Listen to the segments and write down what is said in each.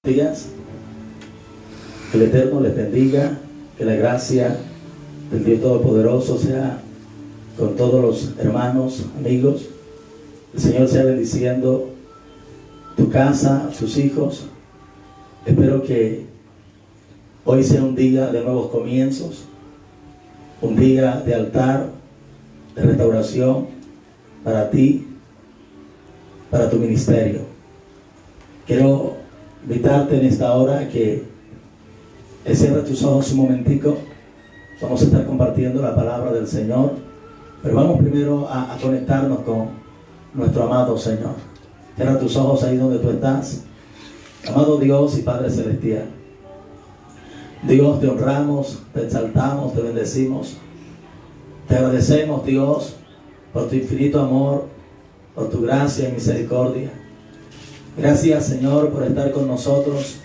días. Que el Eterno les bendiga, que la gracia del Dios Todopoderoso sea con todos los hermanos, amigos. El Señor sea bendiciendo tu casa, tus hijos. Espero que hoy sea un día de nuevos comienzos, un día de altar, de restauración para ti, para tu ministerio. Quiero invitarte en esta hora a que cierres tus ojos un momentico. Vamos a estar compartiendo la palabra del Señor, pero vamos primero a conectarnos con nuestro amado Señor. Cierra tus ojos ahí donde tú estás. Amado Dios y Padre Celestial, Dios, te honramos, te exaltamos, te bendecimos. Te agradecemos, Dios, por tu infinito amor, por tu gracia y misericordia. Gracias, Señor, por estar con nosotros,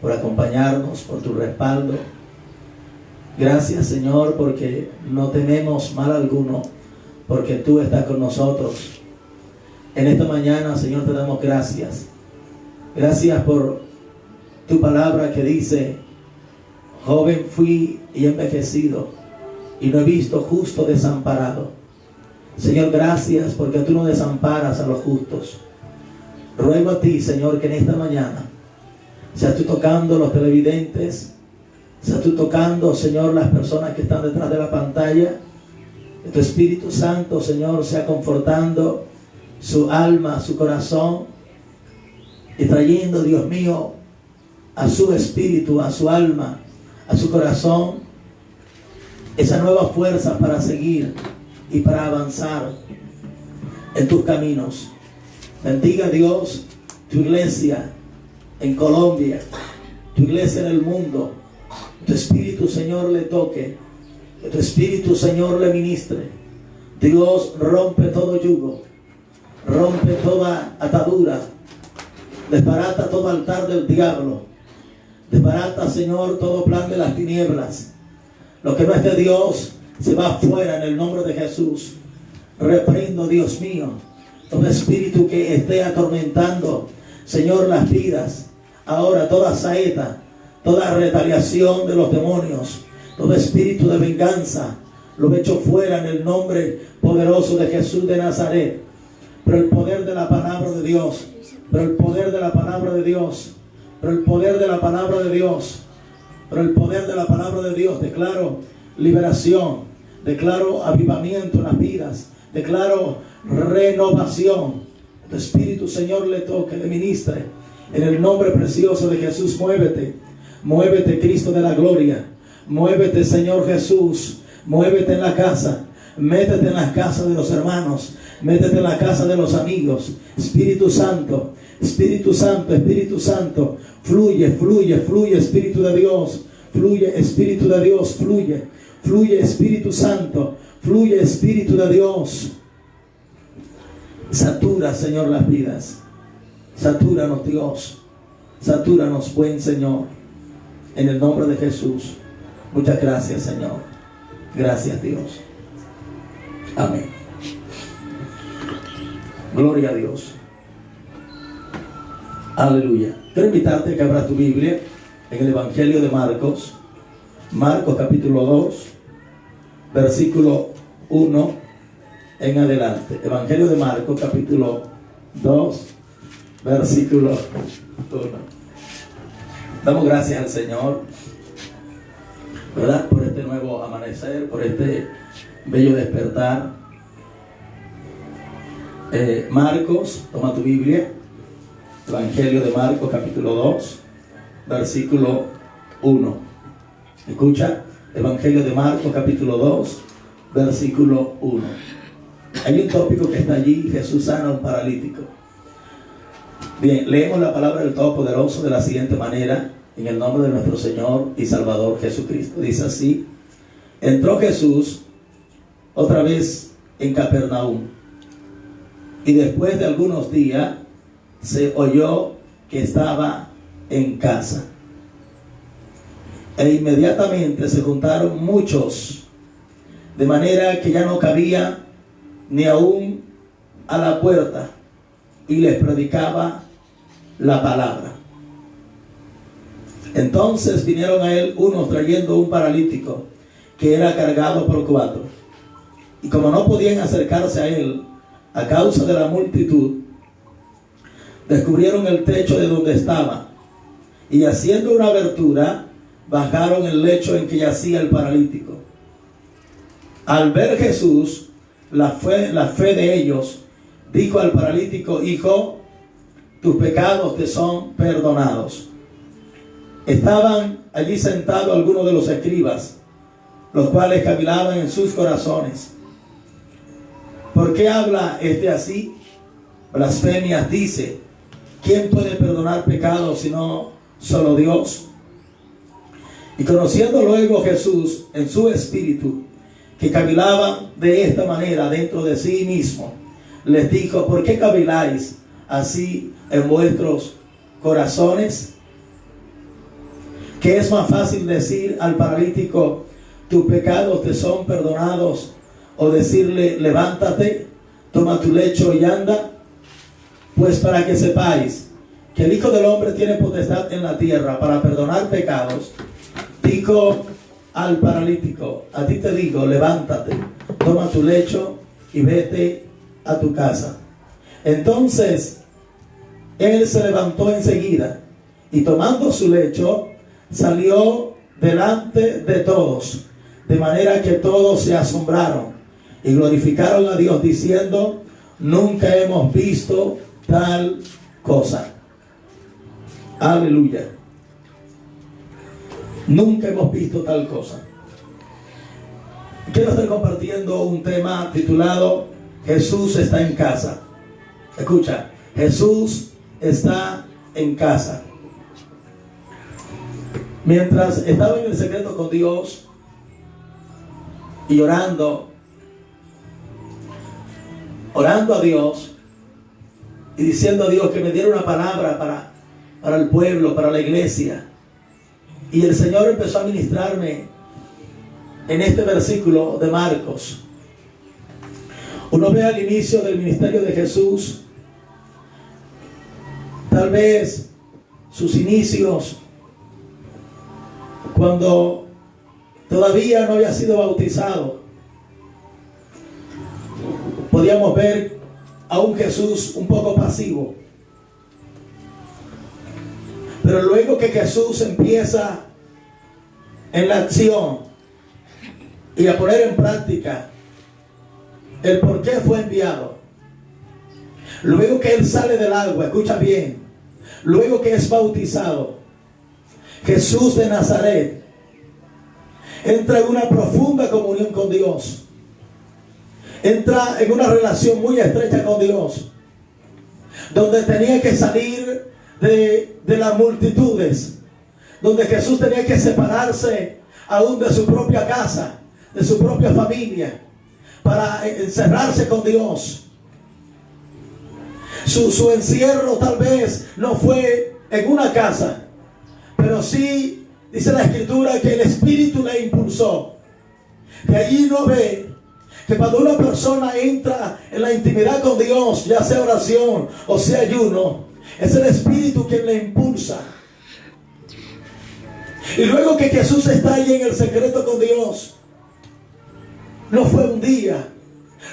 por acompañarnos, por tu respaldo. Gracias, Señor, porque no tenemos mal alguno, porque tú estás con nosotros. En esta mañana, Señor, te damos gracias. Gracias por tu palabra que dice: joven fui y envejecido, y no he visto justo desamparado. Señor, gracias porque tú no desamparas a los justos. Ruego a ti, Señor, que en esta mañana seas tú tocando los televidentes, seas tú tocando, Señor, las personas que están detrás de la pantalla. Que tu Espíritu Santo, Señor, sea confortando su alma, su corazón, y trayendo, Dios mío, a su espíritu, a su alma, a su corazón, esa nueva fuerza para seguir y para avanzar en tus caminos. Bendiga, Dios, tu iglesia en Colombia, tu iglesia en el mundo. Tu Espíritu, Señor, le toque. Que tu Espíritu, Señor, le ministre. Dios, rompe todo yugo, rompe toda atadura, desbarata todo altar del diablo, desbarata, Señor, todo plan de las tinieblas. Lo que no es de Dios se va afuera en el nombre de Jesús. Reprendo, Dios mío, todo espíritu que esté atormentando, Señor, las vidas. Ahora toda saeta, toda retaliación de los demonios, todo espíritu de venganza, lo echo fuera en el nombre poderoso de Jesús de Nazaret. Pero el poder de la palabra de Dios, pero el poder de la palabra de Dios, pero el poder de la palabra de Dios, pero el poder de la palabra de Dios, declaro liberación, declaro avivamiento en las vidas, declaro renovación. Tu Espíritu, Señor, le toque, le ministre. En el nombre precioso de Jesús, muévete, muévete, Cristo de la gloria, muévete, Señor Jesús, muévete en la casa, métete en las casas de los hermanos, métete en la casa de los amigos. Espíritu Santo, Espíritu Santo, Espíritu Santo, fluye, fluye, fluye, Espíritu de Dios, fluye, Espíritu de Dios, fluye, fluye, Espíritu Santo, fluye, Espíritu de Dios. Satura, Señor, las vidas. Satúranos, Dios, satúranos, buen Señor, en el nombre de Jesús. Muchas gracias, Señor. Gracias, Dios. Amén. Gloria a Dios. Aleluya. Quiero invitarte a que abras tu Biblia en el Evangelio de Marcos. Marcos capítulo 2, versículo 1 en adelante. Evangelio de Marcos capítulo 2, versículo 1. Damos gracias al Señor, ¿verdad?, por este nuevo amanecer, por este bello despertar. Marcos, toma tu Biblia, Evangelio de Marcos capítulo 2, versículo 1. Escucha, Evangelio de Marcos capítulo 2, versículo 1. Hay un tópico que está allí: Jesús sana a un paralítico. Bien, leemos la palabra del Todopoderoso de la siguiente manera, en el nombre de nuestro Señor y Salvador Jesucristo. Dice así: entró Jesús otra vez en Capernaum, y después de algunos días se oyó que estaba en casa. E inmediatamente se juntaron muchos, de manera que ya no cabía ni aún a la puerta, y les predicaba la palabra. Entonces vinieron a él unos trayendo un paralítico que era cargado por 4. Y como no podían acercarse a él a causa de la multitud, descubrieron el techo de donde estaba, y haciendo una abertura, bajaron el lecho en que yacía el paralítico. Al ver Jesús la fe de ellos, dijo al paralítico: hijo, tus pecados te son perdonados. Estaban allí sentados algunos de los escribas, los cuales cavilaban en sus corazones: ¿por qué habla este así? Blasfemias dice. ¿Quién puede perdonar pecados sino solo Dios? Y conociendo luego Jesús en su espíritu que cavilaban de esta manera dentro de sí mismo, les dijo: ¿por qué caviláis así en vuestros corazones? ¿Qué es más fácil decir al paralítico: tus pecados te son perdonados, o decirle: levántate, toma tu lecho y anda? Pues para que sepáis que el Hijo del Hombre tiene potestad en la tierra para perdonar pecados, dijo al paralítico: a ti te digo, levántate, toma tu lecho y vete a tu casa. Entonces él se levantó enseguida y tomando su lecho salió delante de todos, de manera que todos se asombraron y glorificaron a Dios diciendo: nunca hemos visto tal cosa. Aleluya. Nunca hemos visto tal cosa. Quiero estar compartiendo un tema titulado Jesús está en casa. Escucha, Jesús está en casa. Mientras estaba en el secreto con Dios y orando a Dios y diciendo a Dios que me diera una palabra para el pueblo, para la iglesia, y el Señor empezó a ministrarme en este versículo de Marcos. Uno ve al inicio del ministerio de Jesús, tal vez sus inicios, cuando todavía no había sido bautizado. Podíamos ver a un Jesús un poco pasivo. Pero luego que Jesús empieza en la acción y a poner en práctica el por qué fue enviado, luego que Él sale del agua, escucha bien, luego que es bautizado, Jesús de Nazaret entra en una profunda comunión con Dios. Entra en una relación muy estrecha con Dios, donde tenía que salir de las multitudes, donde Jesús tenía que separarse aún de su propia casa, de su propia familia, para encerrarse con Dios. Su encierro tal vez no fue en una casa, pero sí dice la Escritura que el Espíritu le impulsó. De allí no ve que cuando una persona entra en la intimidad con Dios, ya sea oración o sea ayuno, es el Espíritu quien le impulsa. Y luego que Jesús está allí en el secreto con Dios, no fue un día,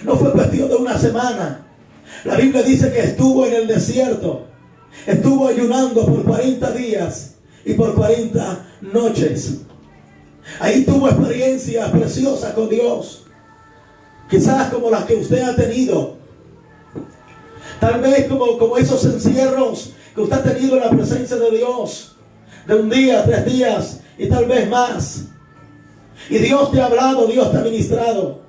no fue cuestión de una semana. La Biblia dice que estuvo en el desierto, estuvo ayunando por 40 días y por 40 noches. Ahí tuvo experiencias preciosas con Dios, quizás como las que usted ha tenido. Tal vez como esos encierros que usted ha tenido en la presencia de Dios, de un día, 3 días y tal vez más. Y Dios te ha hablado, Dios te ha ministrado.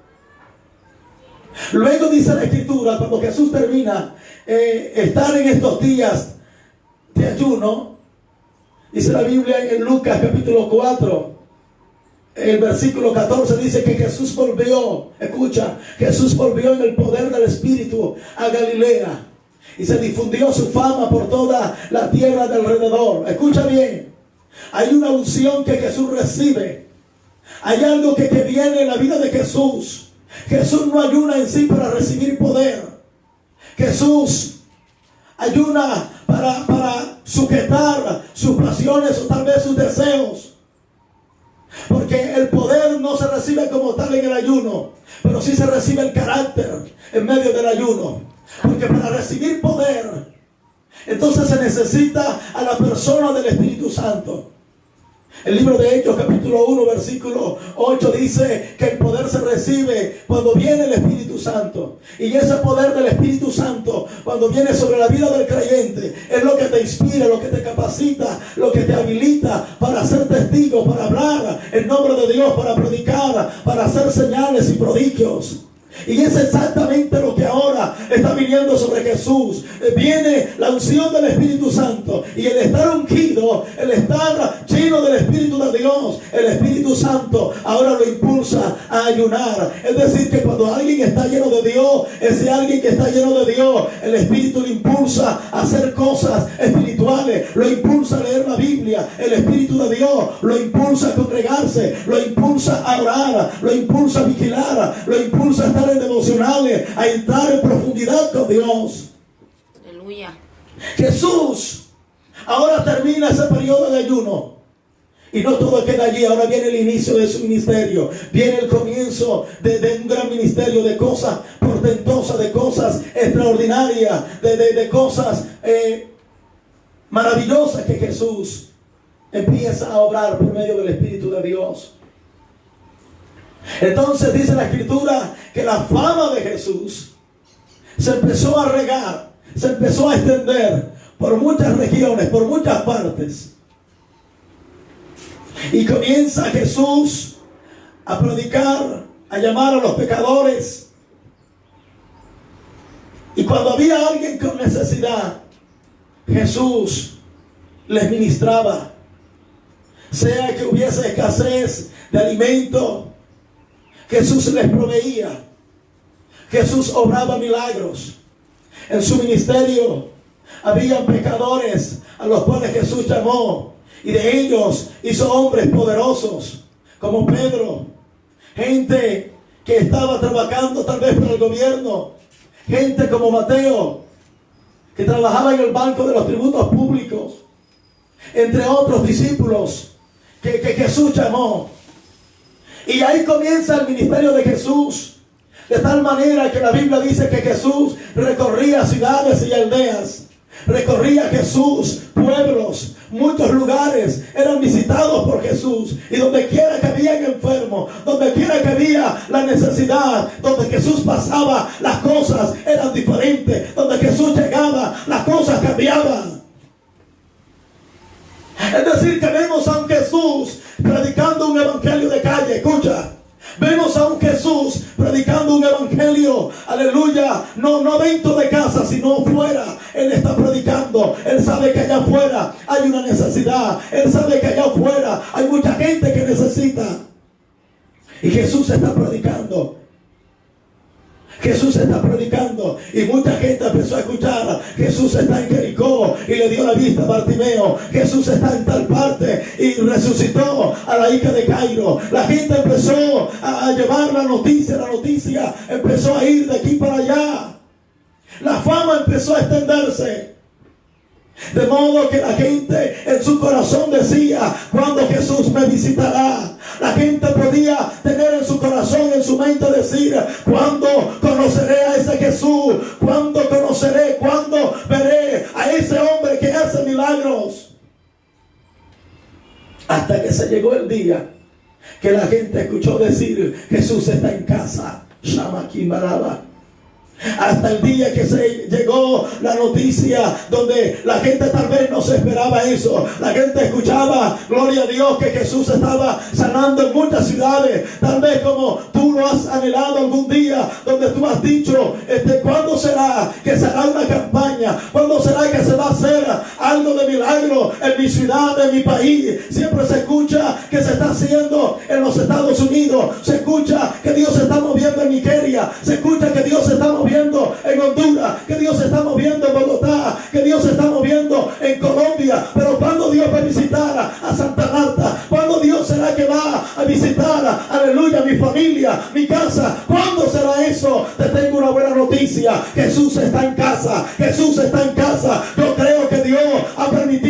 Luego dice la Escritura, cuando Jesús termina estar en estos días de ayuno, dice la Biblia en Lucas capítulo 4, el versículo 14, dice que Jesús volvió, escucha, Jesús volvió en el poder del Espíritu a Galilea y se difundió su fama por toda la tierra de alrededor. Escucha bien, hay una unción que Jesús recibe, hay algo que viene en la vida de Jesús. Jesús no ayuna en sí para recibir poder. Jesús ayuna para sujetar sus pasiones o tal vez sus deseos. Porque el poder no se recibe como tal en el ayuno, pero sí se recibe el carácter en medio del ayuno. Porque para recibir poder, entonces se necesita a la persona del Espíritu Santo. El libro de Hechos capítulo 1 versículo 8 dice que el poder se recibe cuando viene el Espíritu Santo. Y ese poder del Espíritu Santo, cuando viene sobre la vida del creyente, es lo que te inspira, lo que te capacita, lo que te habilita para ser testigo, para hablar en nombre de Dios, para predicar, para hacer señales y prodigios. Y es exactamente lo que ahora está viniendo sobre Jesús. Viene la unción del Espíritu Santo, y el estar ungido, el estar lleno del Espíritu de Dios, el Espíritu Santo ahora lo impulsa a ayunar. Es decir, que cuando alguien está lleno de Dios, ese alguien que está lleno de Dios, el Espíritu lo impulsa a hacer cosas espirituales, lo impulsa a leer la Biblia. El Espíritu de Dios lo impulsa a congregarse, lo impulsa a orar, lo impulsa a vigilar, lo impulsa a estar en devocionales, a entrar en profundidad con Dios. Aleluya. Jesús ahora termina ese periodo de ayuno, y no todo queda allí. Ahora viene el inicio de su ministerio, viene el comienzo de un gran ministerio, de cosas portentosas, de cosas extraordinarias, de cosas maravillosas que Jesús empieza a obrar por medio del Espíritu de Dios. Entonces dice la Escritura que la fama de Jesús se empezó a regar, se empezó a extender por muchas regiones, por muchas partes. Y comienza Jesús a predicar, a llamar a los pecadores. Y cuando había alguien con necesidad, Jesús les ministraba. Sea que hubiese escasez de alimento, Jesús les proveía. Jesús obraba milagros. En su ministerio había pecadores a los cuales Jesús llamó, y de ellos hizo hombres poderosos como Pedro, gente que estaba trabajando tal vez para el gobierno, gente como Mateo, que trabajaba en el banco de los tributos públicos, entre otros discípulos que Jesús llamó. Y ahí comienza el ministerio de Jesús, de tal manera que la Biblia dice que Jesús recorría ciudades y aldeas, recorría Jesús pueblos, muchos lugares eran visitados por Jesús, y donde quiera que había enfermos, donde quiera que había la necesidad, donde Jesús pasaba, las cosas eran diferentes. Donde Jesús llegaba, las cosas cambiaban. Es decir, que vemos a un Jesús predicando un evangelio de calle. Escucha, vemos a un Jesús predicando un evangelio, aleluya, no dentro de casa, sino fuera. Él está predicando. Él sabe que allá afuera hay una necesidad. Él sabe que allá afuera hay mucha gente que necesita. Y Jesús está predicando. Jesús está predicando, y mucha gente empezó a escuchar. Jesús está en Jericó y le dio la vista a Bartimeo. Jesús está en tal parte y resucitó a la hija de Jairo. La gente empezó a llevar la noticia empezó a ir de aquí para allá. La fama empezó a extenderse. De modo que la gente en su corazón decía: ¿cuándo Jesús me visitará? La gente podía tener en su corazón, en su mente, decir: ¿cuándo conoceré a ese Jesús? ¿Cuándo conoceré? ¿Cuándo veré a ese hombre que hace milagros? Hasta que se llegó el día que la gente escuchó decir: Jesús está en casa. Shama Kimaraba. Hasta el día que se llegó la noticia, donde la gente tal vez no se esperaba eso. La gente escuchaba, gloria a Dios, que Jesús estaba sanando en muchas ciudades. Tal vez como tú lo has anhelado algún día, donde tú has dicho: ¿cuándo será que se hará una campaña? ¿Cuándo será que se va a hacer algo de milagro en mi ciudad, en mi país? Siempre se escucha que se está haciendo en los Estados Unidos. Se escucha que Dios se está moviendo en Nigeria. Se escucha que Dios se está moviendo en Honduras, que Dios se está moviendo en Bogotá, que Dios se está moviendo en Colombia. Pero ¿cuándo Dios va a visitar a Santa Marta? ¿Cuándo Dios será que va a visitar, aleluya, mi familia, mi casa? ¿Cuándo será eso? Te tengo una buena noticia: Jesús está en casa. Jesús está en casa. Yo creo que Dios ha permitido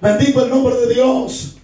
Bendigo el nombre de Dios.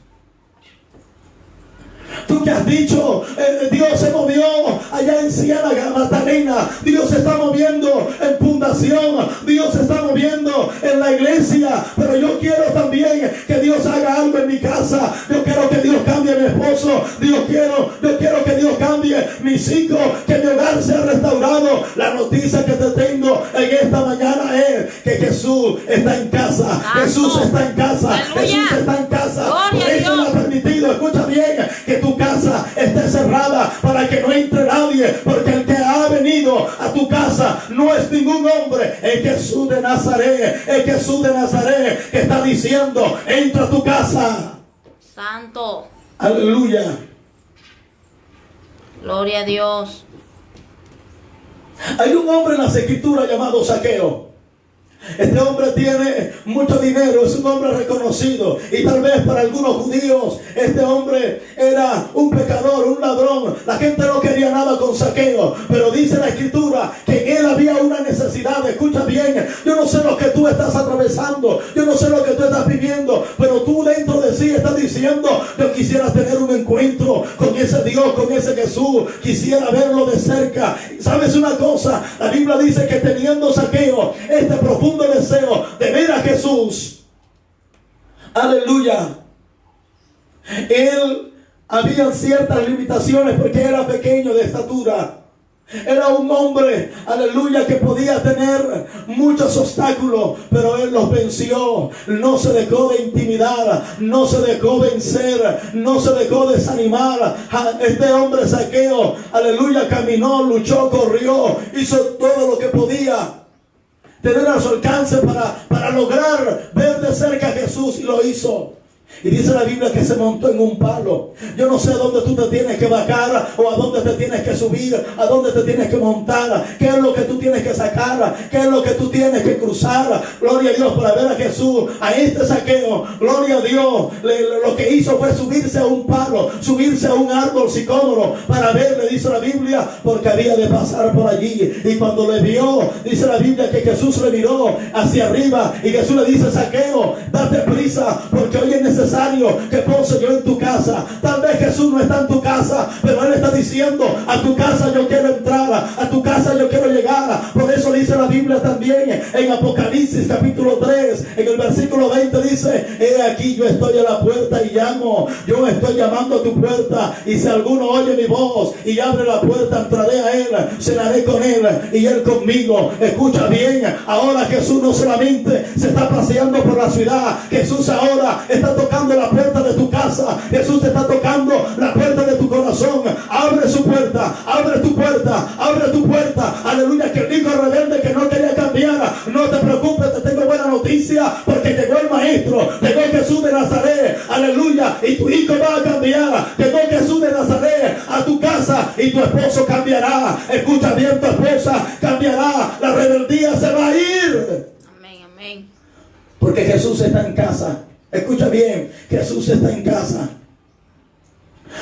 Tú que has dicho, Dios se movió allá en Ciénaga, Magdalena. Dios se está moviendo en Fundación. Dios se está moviendo en la iglesia. Pero yo quiero también que Dios haga algo en mi casa. Yo quiero que Dios cambie a mi esposo. Yo quiero que Dios cambie mis hijos. Que mi hogar sea restaurado. La noticia que te tengo en esta mañana es que Jesús está en casa. Santo. Jesús está en casa. Aleluya. Jesús está en casa. Gloria Por a eso Dios. le ha permitido, escucha bien, que tu casa esté cerrada para que no entre nadie, porque el que ha venido a tu casa no es ningún hombre, es Jesús de Nazaret, es Jesús de Nazaret que está diciendo: entra a tu casa. Santo. Aleluya. Gloria a Dios. Hay un hombre en las escrituras llamado Zaqueo. Este hombre tiene mucho dinero, es un hombre reconocido, y tal vez para algunos judíos este hombre era un pecador, un ladrón. La gente no quería nada con Zaqueo, pero dice la escritura que en él había una necesidad. Escucha bien, yo no sé lo que tú estás atravesando, yo no sé lo que tú estás viviendo, pero tú dentro de sí estás diciendo: yo quisiera tener un encuentro con ese Dios, con ese Jesús, quisiera verlo de cerca. ¿Sabes una cosa? La Biblia dice que teniendo Zaqueo este profundo deseo de ver a Jesús, aleluya, él había ciertas limitaciones porque era pequeño de estatura. Era un hombre, aleluya, que podía tener muchos obstáculos, pero él los venció. No se dejó de intimidar, no se dejó vencer, no se dejó desanimar. Este hombre Zaqueo, aleluya, caminó, luchó, corrió, hizo todo lo que podía tener a su alcance para lograr ver de cerca a Jesús, y lo hizo. Y dice la Biblia que se montó en un palo. Yo no sé a dónde tú te tienes que bajar, o a dónde te tienes que subir, a dónde te tienes que montar, qué es lo que tú tienes que sacar, qué es lo que tú tienes que cruzar. Gloria a Dios, para ver a Jesús. A este Zaqueo, gloria a Dios, lo que hizo fue subirse a un palo, subirse a un árbol sicómoro para verle, dice la Biblia, porque había de pasar por allí. Y cuando le vio, dice la Biblia que Jesús le miró hacia arriba, y Jesús le dice: Zaqueo, date prisa, porque hoy es necesario que pose yo en tu casa. Tal vez Jesús no está en tu casa, pero Él está diciendo: a tu casa yo quiero entrar, a tu casa yo quiero llegar. Por eso dice la Biblia también en Apocalipsis capítulo 3, en el versículo 20 dice: he aquí yo estoy a la puerta y llamo. Yo estoy llamando a tu puerta, y si alguno oye mi voz y abre la puerta, entraré a él, cenaré con él y él conmigo. Escucha bien, ahora Jesús no solamente se está paseando por la ciudad, Jesús ahora está tocando la puerta de tu casa. Jesús te está tocando la puerta de tu corazón. Abre su puerta, abre tu puerta, abre tu puerta. Aleluya, que el hijo rebelde que no quería cambiar, no te preocupes, te tengo buena noticia, porque llegó el maestro, llegó Jesús de Nazaret, aleluya, y tu hijo va a cambiar. Llegó Jesús de Nazaret a tu casa, y tu esposo cambiará. Escucha bien, tu esposa cambiará, la rebeldía se va a ir. Amén, amén. Porque Jesús está en casa. Escucha bien, Jesús está en casa.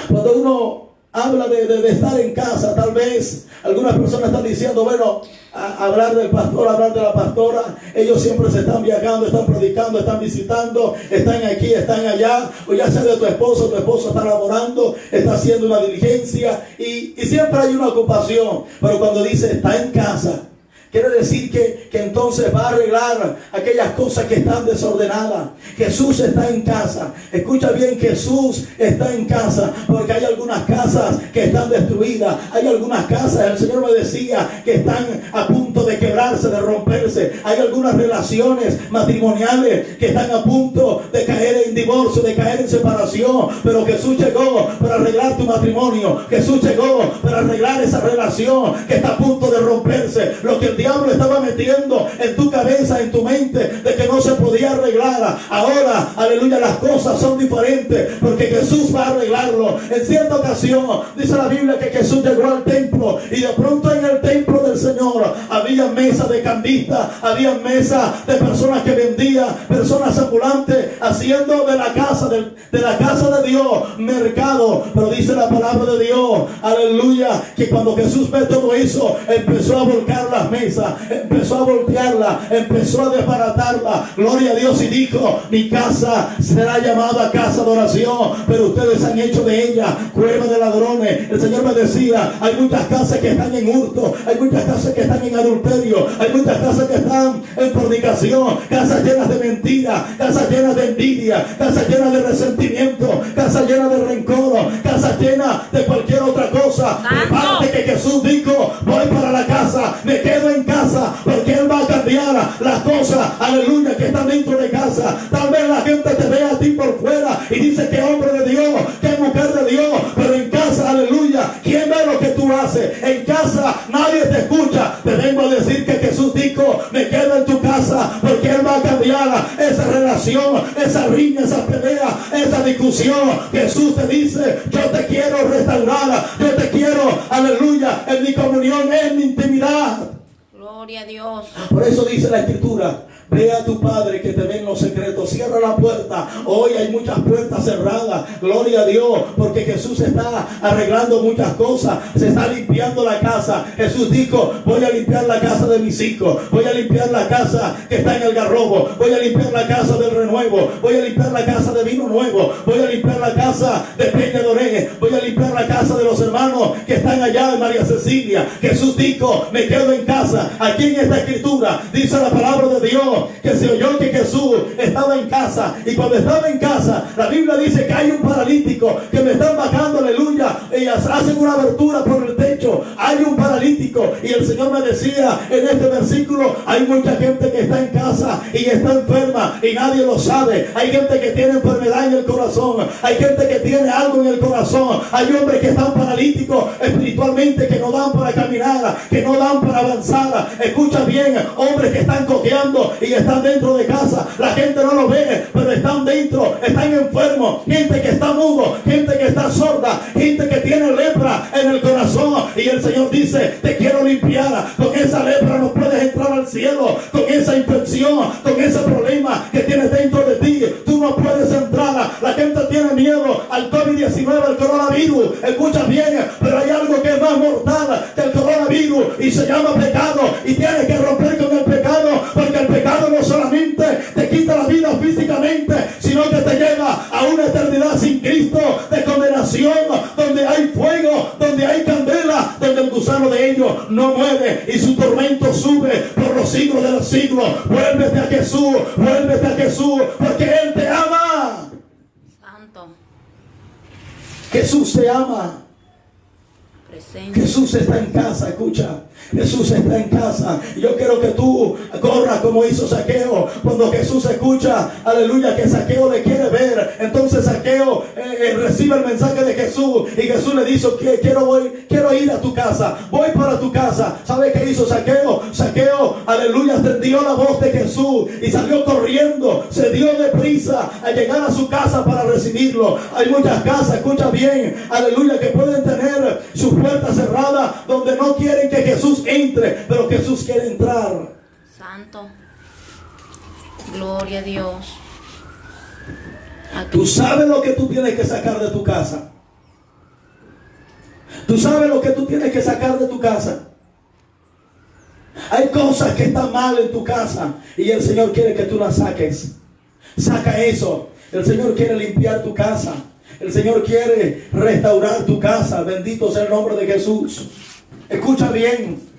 Cuando uno habla de estar en casa, tal vez algunas personas están diciendo: bueno, hablar del pastor, hablar de la pastora, ellos siempre se están viajando, están predicando, están visitando, están aquí, están allá. O ya sea de tu esposo está laborando, está haciendo una diligencia, y siempre hay una ocupación. Pero cuando dice está en casa, quiere decir que entonces va a arreglar aquellas cosas que están desordenadas. Jesús está en casa. Escucha bien, Jesús está en casa, porque hay algunas casas que están destruidas. Hay algunas casas, el Señor me decía, que están a punto de quebrarse, de romperse. Hay algunas relaciones matrimoniales que están a punto de caer en divorcio, de caer en separación. Pero Jesús llegó para arreglar tu matrimonio. Jesús llegó para arreglar esa relación que está a punto de romperse. Lo que el diablo estaba metiendo en tu cabeza, en tu mente, de que no se podía arreglar, ahora, aleluya, las cosas son diferentes, porque Jesús va a arreglarlo. En cierta ocasión dice la Biblia que Jesús llegó al templo, y de pronto en el templo del Señor había mesas de cambistas, había mesas de personas que vendían, personas ambulantes, haciendo de la casa de Dios mercado. Pero dice la palabra de Dios, aleluya, que cuando Jesús ve todo eso, empezó a volcar las mesas. mesa, empezó a voltearla, empezó a desbaratarla. Gloria a Dios, y dijo: mi casa será llamada casa de oración, pero ustedes han hecho de ella cueva de ladrones. El Señor me decía: hay muchas casas que están en hurto, hay muchas casas que están en adulterio, hay muchas casas que están en fornicación, casas llenas de mentiras, casas llenas de envidia, casas llenas de resentimiento, casas llenas de rencor, casas llenas de cualquier otra cosa. Prepárate, que Jesús dijo: voy para la casa, me quedo en casa, porque Él va a cambiar las cosas, aleluya, que están dentro de casa. Tal vez la gente te vea a ti por fuera y dice: qué hombre de Dios, qué mujer de Dios, pero en casa, aleluya, ¿quién ve lo que tú haces? En casa nadie te escucha. Te vengo a decir que Jesús dijo: me quedo en tu casa, porque Él va a cambiar esa relación, esa riña, esa pelea, esa discusión. Jesús te dice: yo te quiero restaurar, yo te quiero, aleluya, en mi comunión, en mi intimidad. Gloria a Dios. Por eso dice la Escritura: ve a tu Padre que te ve en los secretos, cierra la puerta. Hoy hay muchas puertas cerradas, gloria a Dios, porque Jesús está arreglando muchas cosas, se está limpiando la casa. Jesús dijo: voy a limpiar la casa de mis hijos, voy a limpiar la casa que está en el garrobo, voy a limpiar la casa del renuevo, voy a limpiar la casa de vino nuevo, voy a limpiar la casa de Peña Doré, voy a limpiar la casa de los hermanos que están allá en María Cecilia. Jesús dijo: me quedo en casa. Aquí en esta Escritura dice la palabra de Dios que se oyó que Jesús estaba en casa, y cuando estaba en casa, la Biblia dice que hay un paralítico que me están bajando, aleluya, y hacen una abertura por el techo. Hay un paralítico, y el Señor me decía en este versículo: hay mucha gente que está en casa y está enferma y nadie lo sabe. Hay gente que tiene enfermedad en el corazón, hay gente que tiene algo en el corazón, hay hombres que están paralíticos espiritualmente, que no dan para caminar, que no dan para avanzar. Escucha bien, hombres que están cojeando y están dentro de casa, la gente no lo ve, pero están dentro, están enfermos. Gente que está mudo, gente que está sorda, gente que tiene lepra en el corazón, y el Señor dice: te quiero limpiar. Con esa lepra no puedes entrar al cielo, con esa infección, con ese problema que tienes dentro de ti, tú no puedes entrar. La gente tiene miedo al COVID-19, al coronavirus. Escucha bien, pero hay algo que es más mortal que el coronavirus, y se llama pecado, y tienes que romper con el pecado, porque el pecado no solamente te quita la vida físicamente, sino que te lleva a una eternidad sin Cristo, de condenación, donde hay fuego, donde hay candela, donde el gusano de ellos no muere y su tormento sube por los siglos de los siglos. Vuélvete a Jesús, vuélvete a Jesús, porque Él te ama. Santo. Jesús te ama. Presente. Jesús está en casa, escucha. Jesús está en casa. Y yo quiero que tú corras como hizo Zaqueo. Cuando Jesús escucha, aleluya, que Zaqueo le quiere ver, entonces Zaqueo recibe el mensaje de Jesús, y Jesús le dice: quiero ir a tu casa, voy para tu casa. ¿Sabe qué hizo Zaqueo? Zaqueo, aleluya, atendió la voz de Jesús y salió corriendo, se dio deprisa a llegar a su casa para recibirlo. Hay muchas casas, escucha bien, aleluya, que pueden tener sus puertas cerradas, donde no quieren que Jesús entre, pero Jesús quiere entrar. Santo. Gloria a Dios. Aquí. Tú sabes lo que tú tienes que sacar de tu casa. Tú sabes lo que tú tienes que sacar de tu casa. Hay cosas que están mal en tu casa y el Señor quiere que tú las saques. Saca eso. El Señor quiere limpiar tu casa. El Señor quiere restaurar tu casa. Bendito sea el nombre de Jesús. Escucha bien.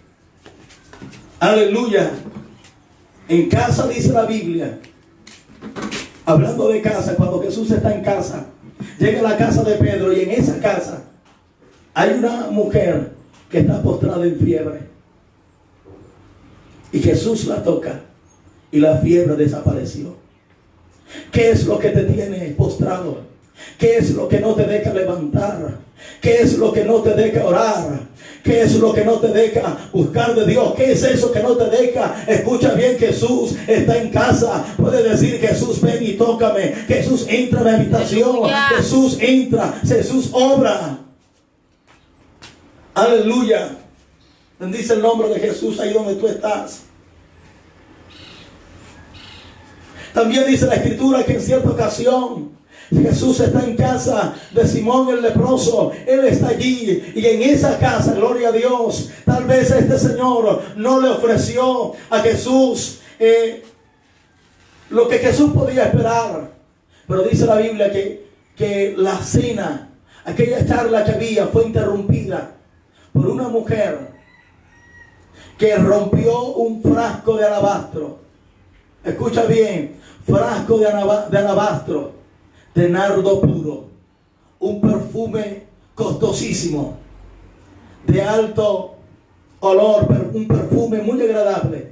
Aleluya. En casa dice la Biblia, hablando de casa, cuando Jesús está en casa, llega a la casa de Pedro, y en esa casa hay una mujer que está postrada en fiebre. Y Jesús la toca y la fiebre desapareció. ¿Qué es lo que te tiene postrado? ¿Qué es lo que no te deja levantar? ¿Qué es lo que no te deja orar? ¿Qué es lo que no te deja buscar de Dios? ¿Qué es eso que no te deja? Escucha bien, Jesús está en casa. Puede decir: Jesús, ven y tócame. Jesús, entra a mi habitación. Aleluya. Jesús, entra. Jesús, obra. Aleluya. Bendice el nombre de Jesús ahí donde tú estás. También dice la Escritura que en cierta ocasión Jesús está en casa de Simón el leproso. Él está allí. Y en esa casa, gloria a Dios, tal vez este señor no le ofreció a Jesús lo que Jesús podía esperar. Pero dice la Biblia que la cena, aquella charla que había, fue interrumpida por una mujer que rompió un frasco de alabastro. Escucha bien, frasco de alabastro, de nardo puro, un perfume costosísimo, de alto olor, un perfume muy agradable.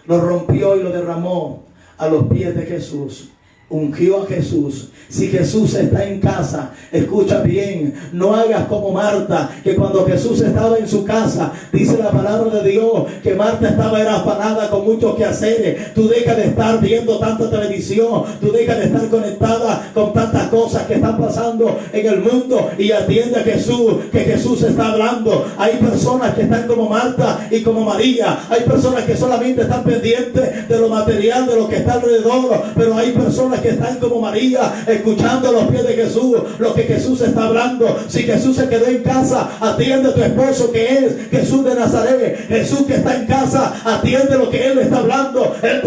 Lo rompió y lo derramó a los pies de Jesús. Ungió a Jesús. Si Jesús está en casa, escucha bien, no hagas como Marta, que cuando Jesús estaba en su casa, dice la palabra de Dios, que Marta era afanada con muchos quehaceres. Tú dejas de estar viendo tanta televisión, tú dejas de estar conectada con tantas cosas que están pasando en el mundo y atiende a Jesús, que Jesús está hablando. Hay personas que están como Marta y como María. Hay personas que solamente están pendientes de lo material, de lo que está alrededor, pero hay personas que están como María, escuchando a los pies de Jesús lo que Jesús está hablando. Si Jesús se quedó en casa, atiende a tu esposo, que es Jesús de Nazaret. Jesús que está en casa, atiende lo que Él está hablando. Él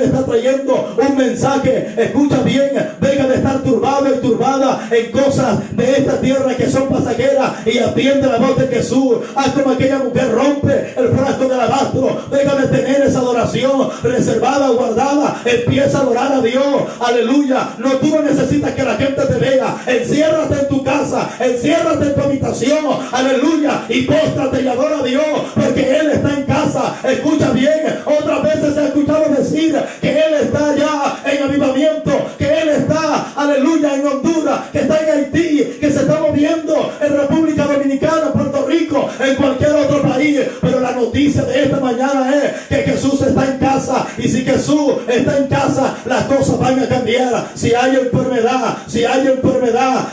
está trayendo un mensaje. Escucha bien, deja de estar turbado y turbada en cosas de esta tierra que son pasajeras y atiende la voz de Jesús. Haz como aquella mujer, rompe el frasco de alabastro. Deja de tener esa adoración reservada, guardada. Empieza a adorar a Dios. Aleluya. No, tú no necesitas que la gente te vea. Enciérrate en tu casa, enciérrate en tu habitación, aleluya, y póstrate y adora a Dios, porque Él está en casa. Escucha bien, otras veces se ha escuchado decir que Él está allá en avivamiento, que Él está, aleluya, en Honduras, que está en Haití, que se está moviendo en República Dominicana, Puerto Rico, en cualquier otro país. Pero la noticia de esta mañana es que Jesús está en casa, y si Jesús está en casa, las cosas van a cambiar. Si hay enfermedad,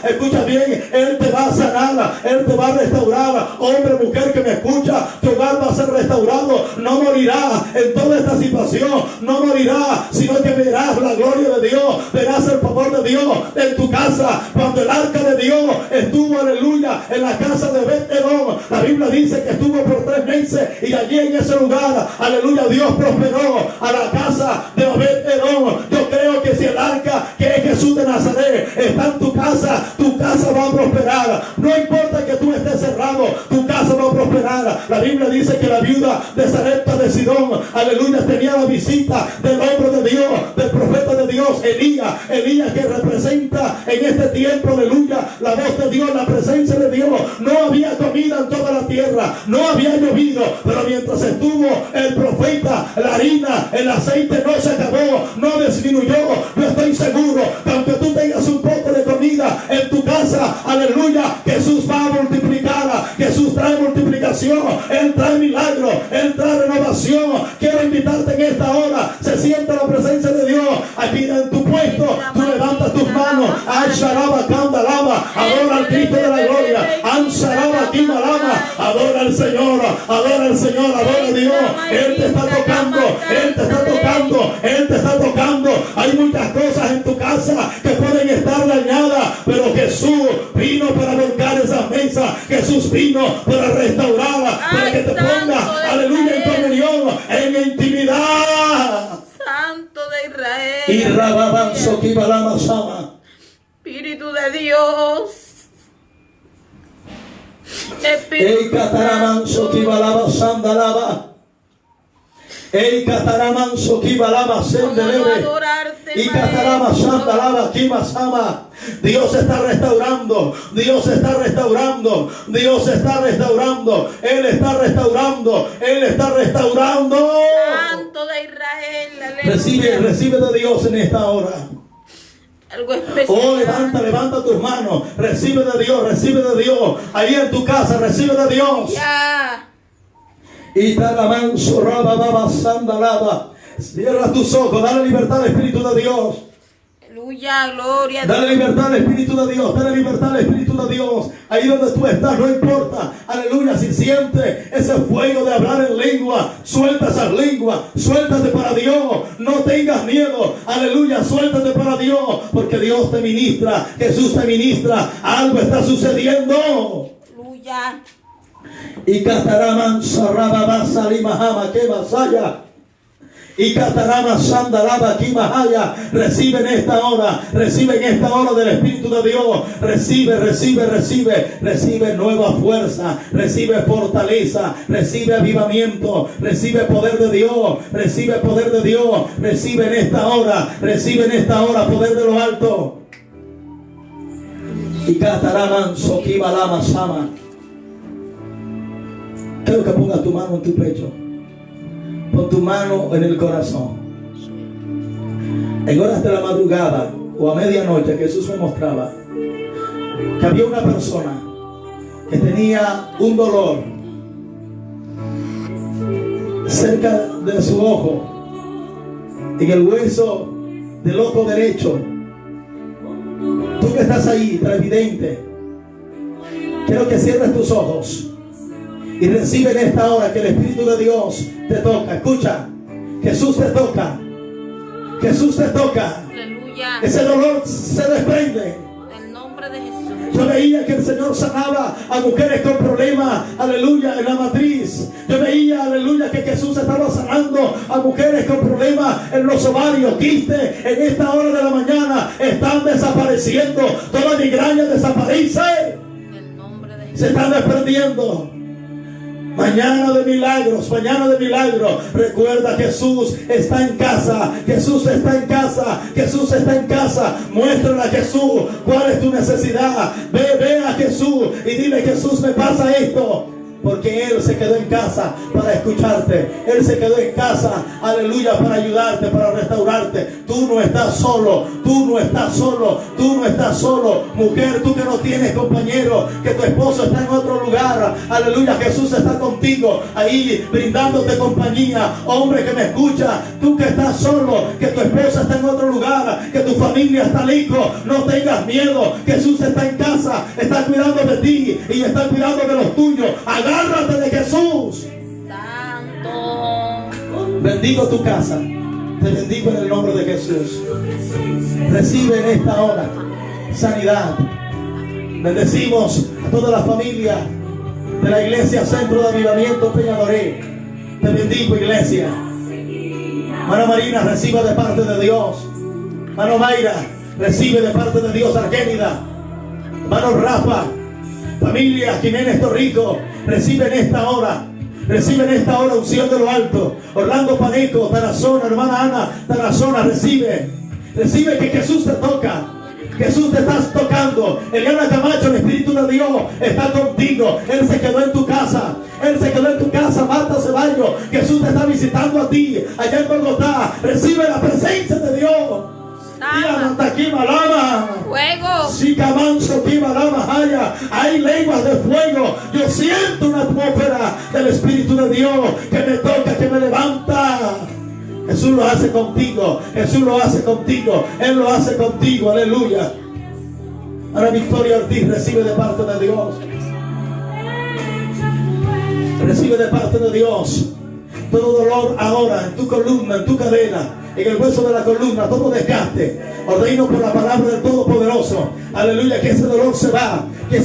escucha bien, Él te va a sanar, Él te va a restaurar. Hombre, mujer que me escucha, tu hogar va a ser restaurado. No morirá en toda esta situación, no morirá, sino que verás la gloria de Dios, verás el favor de Dios en tu casa. Cuando el arca de Dios estuvo, aleluya, en la casa de Obed-Edom, la Biblia dice que estuvo por 3 meses, y allí en ese lugar, aleluya, Dios prosperó a la casa de Obed-Edom. Yo creo que si el arca, que es Jesús de Nazaret, está en tu casa va a prosperar. No importa que tú estés cerrado, tu casa va a prosperar. La Biblia dice que la viuda de Sarepta de Sidón, aleluya, tenía la visita del hombre de Dios, del profeta de Dios, Elías, que representa en este tiempo, aleluya, la voz de Dios, la presencia de Dios. No había comida en toda la tierra, no había llovido, pero mientras estuvo el profeta, la harina, el aceite no se acabó, no disminuyó. Yo estoy seguro que aunque tú tengas un poco de comida en tu casa, aleluya, Jesús va a multiplicar. Jesús trae multiplicación, Él trae milagro, Él trae renovación. Quiero invitarte en esta hora. Se siente la presencia de Dios aquí en tu puesto. Tú levantas tus manos, Ansharaba, Candalaba, adora al Cristo de la gloria, Ansharaba, Kimalama, adora al Señor, adora al Señor, adora a Dios. Él te está tocando, Él te está tocando, Él te está tocando. Hay muchas cosas en tu casa que pueden estar dañadas, pero Jesús vino para volcar esas mesas. Jesús vino para restaurarla, para que te ponga, aleluya, en comunión, en intimidad. Santo de Israel. Y Rababanzo Kibalama Sama. Espíritu de Dios. Ey Cataramanzo Kibalaba Sandalaba. Ey Cataramanzo Kibalaba Sendelebe. Y Catarama Sandalaba Kimasama. Dios está restaurando, Dios está restaurando, Dios está restaurando, Él está restaurando, Él está restaurando. Santo de Israel, aleluya. Recibe de Dios en esta hora. Algo especial. Oh, levanta tus manos, recibe de Dios, ahí en tu casa, recibe de Dios. Ya. Y Taramanso Rababa Sandalaba. Cierra tus ojos, dale libertad al Espíritu de Dios. Aleluya, gloria a Dios. Dale libertad al Espíritu de Dios, dale libertad al Espíritu de Dios. Ahí donde tú estás, no importa, aleluya, si sientes ese fuego de hablar en lengua, suelta esas lenguas, suéltate para Dios, no tengas miedo, aleluya, suéltate para Dios, porque Dios te ministra, Jesús te ministra, algo está sucediendo. Aleluya. Y Cataraman Sarababa Salimahama que Masaya. Y Catarama Sandalaba Kimahaya. Recibe en esta hora del Espíritu de Dios. Recibe nueva fuerza, recibe fortaleza, recibe avivamiento, recibe poder de Dios, recibe en esta hora poder de lo alto. Y Cataraman Sokibalama Sama. Quiero que pongas tu mano en tu pecho. Pon tu mano en el corazón. En horas de la madrugada o a medianoche Jesús me mostraba que había una persona que tenía un dolor cerca de su ojo, en el hueso del ojo derecho. Tú que estás ahí, televidente, quiero que cierres tus ojos y recibe en esta hora que el Espíritu de Dios te toca. Escucha, Jesús te toca. Aleluya. Ese dolor se desprende. En el nombre de Jesús. Yo veía que el Señor sanaba a mujeres con problemas, aleluya, en la matriz. Yo veía, aleluya, que Jesús estaba sanando a mujeres con problemas en los ovarios, quistes. En esta hora de la mañana están desapareciendo. Toda migraña desaparece. En el nombre de Jesús. Se están desprendiendo. Mañana de milagros. Recuerda, Jesús está en casa. Muéstrale a Jesús cuál es tu necesidad. Ve a Jesús y dile: Jesús, me pasa esto. Porque Él se quedó en casa para escucharte. Él se quedó en casa, aleluya, para ayudarte, para restaurarte. Tú no estás solo. Mujer, tú que no tienes compañero, que tu esposo está en otro lugar, aleluya, Jesús está contigo, ahí brindándote compañía. Hombre que me escucha, tú que estás solo, que tu esposa está en otro lugar, que tu familia está lejos, no tengas miedo. Jesús está en casa, está cuidando de ti y está cuidando de los tuyos. Agárrate de Jesús. Santo. Bendigo tu casa. Te bendigo en el nombre de Jesús. Recibe en esta hora sanidad. Bendecimos a toda la familia de la iglesia Centro de Avivamiento Peñadoré. Te bendigo, iglesia. Mano Marina, recibe de parte de Dios. Mano Mayra, recibe de parte de Dios. Argénida, mano Rafa, familia Jiménez Torrico, recibe en esta hora unción de lo alto. Orlando Paneco, Tarazona, hermana Ana Tarazona, recibe que Jesús te toca. Jesús te está tocando. Eliana Camacho, el Espíritu de Dios está contigo. Él se quedó en tu casa. Marta Ceballos, Jesús te está visitando a ti allá en Bogotá. Recibe la presencia de Dios. Fuego. Hay lenguas de fuego. Yo siento una atmósfera del Espíritu de Dios que me toca, que me levanta. Jesús lo hace contigo. Él lo hace contigo. Aleluya. Ahora Victoria Ortiz, recibe de parte de Dios. Todo dolor ahora en tu columna, en tu cadera, en el hueso de la columna, todo desgaste, ordeno por la palabra del Todopoderoso, aleluya, que ese dolor se va, se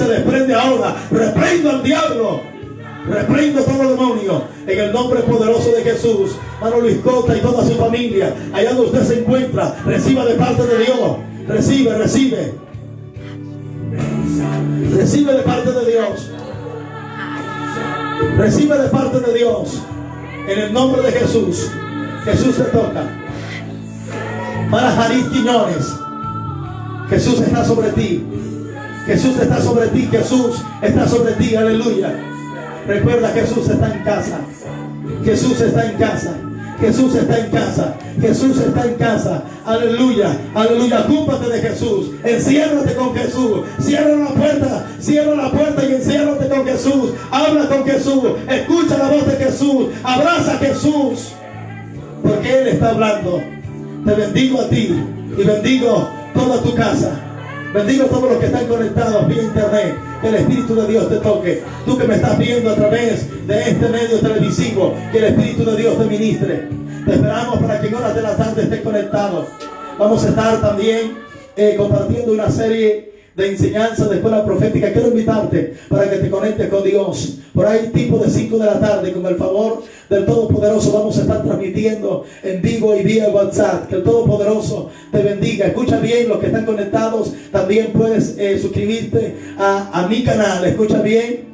desprende ahora. Reprendo al diablo, reprendo todo demonio, en el nombre poderoso de Jesús. Mano Luis Cota y toda su familia, allá donde usted se encuentra, reciba de parte de Dios, recibe de parte de Dios. Recibe de parte de Dios. En el nombre de Jesús. Jesús te toca. Para Jarid Quiñones, Jesús está sobre ti. Jesús está sobre ti. Aleluya. Recuerda, Jesús está en casa. Aleluya. Ocúpate de Jesús. Enciérrate con Jesús. Cierra la puerta y enciérrate con Jesús. Habla con Jesús. Escucha la voz de Jesús. Abraza a Jesús. porque Él está hablando. Te bendigo a ti y bendigo toda tu casa. Bendigo a todos los que están conectados vía internet. Que el Espíritu de Dios te toque. Tú que me estás viendo a través de este medio televisivo, que el Espíritu de Dios te ministre. Te esperamos para que en horas de la tarde estés conectado. Vamos a estar también compartiendo una serie de enseñanza de escuela profética. Quiero invitarte para que te conectes con Dios. Por ahí tipo de 5 de la tarde, con el favor del Todopoderoso, vamos a estar transmitiendo en vivo y vía WhatsApp. Que el Todopoderoso te bendiga. Escucha bien los que están conectados. También puedes suscribirte a mi canal. Escucha bien.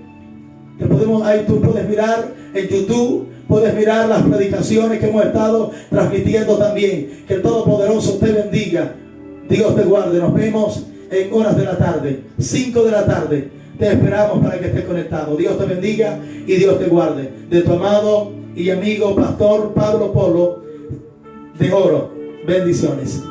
Que ahí tú puedes mirar en YouTube. Puedes mirar las predicaciones que hemos estado transmitiendo también. Que el Todopoderoso te bendiga. Dios te guarde. Nos vemos en horas de la tarde, 5 de la tarde. Te esperamos para que estés conectado. Dios te bendiga y Dios te guarde. De tu amado y amigo pastor Pablo Polo de Oro. Bendiciones.